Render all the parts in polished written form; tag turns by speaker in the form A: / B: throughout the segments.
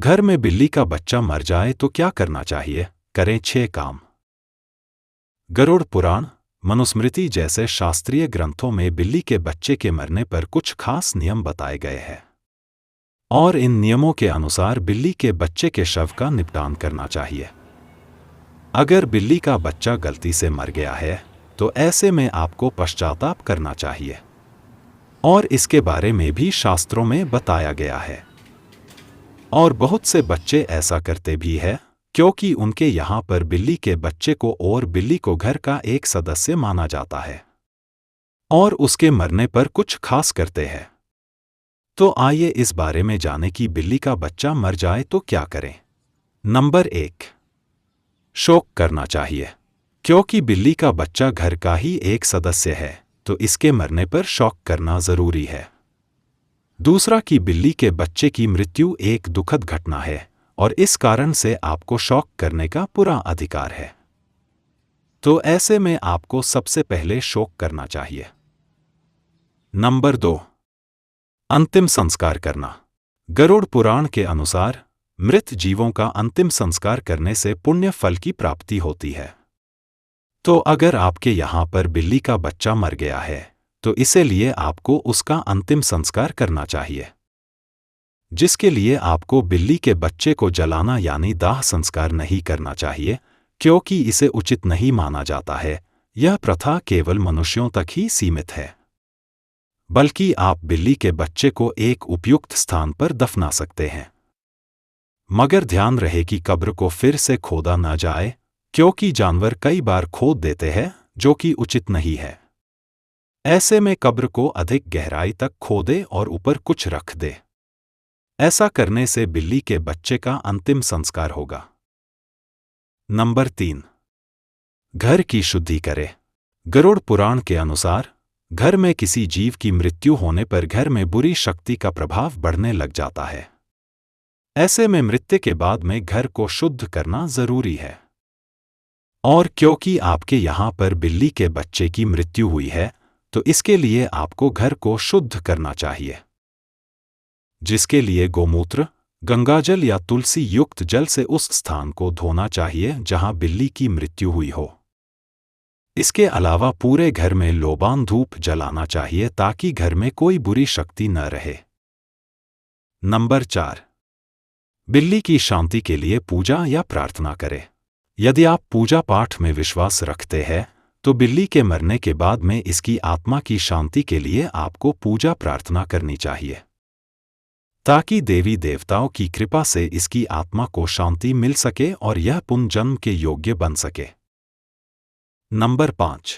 A: घर में बिल्ली का बच्चा मर जाए तो क्या करना चाहिए? करें 6 काम। गरुड़ पुराण, मनुस्मृति जैसे शास्त्रीय ग्रंथों में बिल्ली के बच्चे के मरने पर कुछ खास नियम बताए गए हैं और इन नियमों के अनुसार बिल्ली के बच्चे के शव का निपटान करना चाहिए। अगर बिल्ली का बच्चा गलती से मर गया है तो ऐसे में आपको पश्चाताप करना चाहिए और इसके बारे में भी शास्त्रों में बताया गया है। और बहुत से बच्चे ऐसा करते भी हैं क्योंकि उनके यहाँ पर बिल्ली के बच्चे को और बिल्ली को घर का एक सदस्य माना जाता है और उसके मरने पर कुछ खास करते हैं। तो आइए इस बारे में जानें कि बिल्ली का बच्चा मर जाए तो क्या करें। नंबर 1, शोक करना चाहिए। क्योंकि बिल्ली का बच्चा घर का ही एक सदस्य है तो इसके मरने पर शोक करना जरूरी है। दूसरा कि बिल्ली के बच्चे की मृत्यु एक दुखद घटना है और इस कारण से आपको शोक करने का पूरा अधिकार है। तो ऐसे में आपको सबसे पहले शोक करना चाहिए। नंबर 2, अंतिम संस्कार करना। गरुड़ पुराण के अनुसार मृत जीवों का अंतिम संस्कार करने से पुण्य फल की प्राप्ति होती है। तो अगर आपके यहाँ पर बिल्ली का बच्चा मर गया है तो इसे लिए आपको उसका अंतिम संस्कार करना चाहिए, जिसके लिए आपको बिल्ली के बच्चे को जलाना यानी दाह संस्कार नहीं करना चाहिए क्योंकि इसे उचित नहीं माना जाता है। यह प्रथा केवल मनुष्यों तक ही सीमित है, बल्कि आप बिल्ली के बच्चे को एक उपयुक्त स्थान पर दफना सकते हैं। मगर ध्यान रहे कि कब्र को फिर से खोदा न जाए क्योंकि जानवर कई बार खोद देते हैं जो कि उचित नहीं है। ऐसे में कब्र को अधिक गहराई तक खोदे और ऊपर कुछ रख दे। ऐसा करने से बिल्ली के बच्चे का अंतिम संस्कार होगा। नंबर 3, घर की शुद्धि करे। गरुड़ पुराण के अनुसार घर में किसी जीव की मृत्यु होने पर घर में बुरी शक्ति का प्रभाव बढ़ने लग जाता है। ऐसे में मृत्यु के बाद में घर को शुद्ध करना जरूरी है। और क्योंकि आपके यहाँ पर बिल्ली के बच्चे की मृत्यु हुई है तो इसके लिए आपको घर को शुद्ध करना चाहिए, जिसके लिए गोमूत्र, गंगाजल या तुलसी युक्त जल से उस स्थान को धोना चाहिए जहां बिल्ली की मृत्यु हुई हो। इसके अलावा पूरे घर में लोबान धूप जलाना चाहिए ताकि घर में कोई बुरी शक्ति न रहे। नंबर 4, बिल्ली की शांति के लिए पूजा या प्रार्थना करें। यदि आप पूजा पाठ में विश्वास रखते हैं तो बिल्ली के मरने के बाद में इसकी आत्मा की शांति के लिए आपको पूजा प्रार्थना करनी चाहिए ताकि देवी देवताओं की कृपा से इसकी आत्मा को शांति मिल सके और यह पुनर्जन्म के योग्य बन सके। नंबर 5,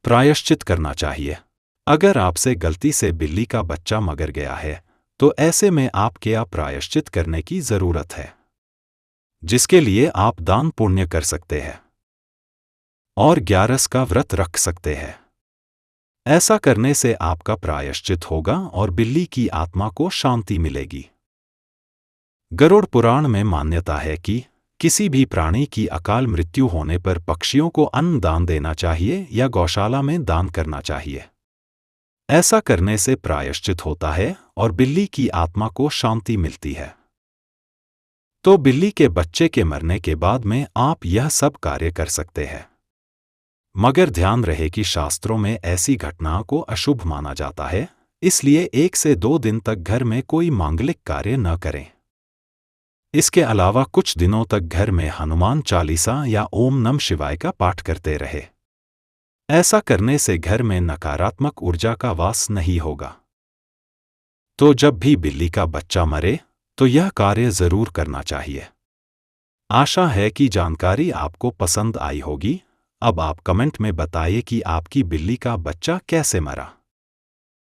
A: प्रायश्चित करना चाहिए। अगर आपसे गलती से बिल्ली का बच्चा मर गया है तो ऐसे में आपके प्रायश्चित करने की जरूरत है, जिसके लिए आप दान पुण्य कर सकते हैं और 11 का व्रत रख सकते हैं। ऐसा करने से आपका प्रायश्चित होगा और बिल्ली की आत्मा को शांति मिलेगी। गरुड़ पुराण में मान्यता है कि किसी भी प्राणी की अकाल मृत्यु होने पर पक्षियों को अन्न दान देना चाहिए या गौशाला में दान करना चाहिए। ऐसा करने से प्रायश्चित होता है और बिल्ली की आत्मा को शांति मिलती है। तो बिल्ली के बच्चे के मरने के बाद में आप यह सब कार्य कर सकते हैं। मगर ध्यान रहे कि शास्त्रों में ऐसी घटनाओं को अशुभ माना जाता है, इसलिए 1 से 2 दिन तक घर में कोई मांगलिक कार्य न करें। इसके अलावा कुछ दिनों तक घर में हनुमान चालीसा या ओम नमः शिवाय का पाठ करते रहे। ऐसा करने से घर में नकारात्मक ऊर्जा का वास नहीं होगा। तो जब भी बिल्ली का बच्चा मरे तो यह कार्य जरूर करना चाहिए। आशा है कि जानकारी आपको पसंद आई होगी। अब आप कमेंट में बताइए कि आपकी बिल्ली का बच्चा कैसे मरा।